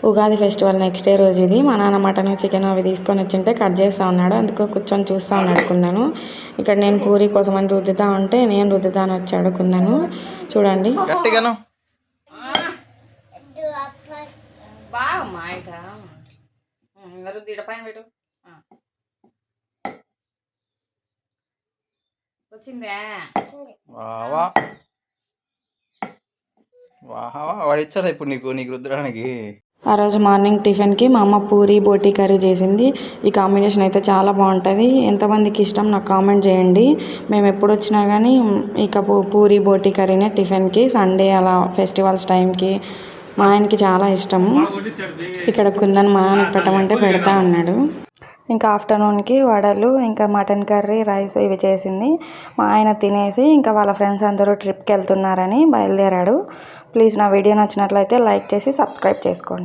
Ugadi festival next day రోజు ఇది. మా నాన్న మటన్ చికెన్ అవి తీసుకొని వచ్చింటే కట్ చేస్తూ ఉన్నాడు. అందుకో కూర్చొని చూస్తూ ఉన్నాడు కుందను. ఇక్కడ నేను పూరి కోసం అని రుద్దుతా ఉంటే నేను రుద్దుతాను వచ్చాడు కుందను. చూడండి వాడిచ్చాడు ఇప్పుడు నీకు రుద్దడానికి. ఆ రోజు మార్నింగ్ టిఫిన్కి మా అమ్మ పూరి బోటి కర్రీ చేసింది. ఈ కాంబినేషన్ అయితే చాలా బాగుంటుంది. ఎంతమందికి ఇష్టం నాకు కామెంట్ చేయండి. మేము ఎప్పుడు వచ్చినా కానీ ఇక పూరి బోటి కర్రీనే టిఫిన్కి, సండే అలా ఫెస్టివల్స్ టైంకి. మా ఆయనకి చాలా ఇష్టము. ఇక్కడ కుందని మా నాన్నకి పెట్టమంటే పెడతా అన్నాడు. ఇంకా ఆఫ్టర్నూన్కి వడలు, ఇంకా మటన్ కర్రీ, రైస్ ఇవి చేసింది. మా ఆయన తినేసి ఇంకా వాళ్ళ ఫ్రెండ్స్ అందరూ ట్రిప్కి వెళ్తున్నారని బయలుదేరాడు. ప్లీజ్ నా వీడియో నచ్చినట్లయితే లైక్ చేసి సబ్స్క్రైబ్ చేసుకోండి.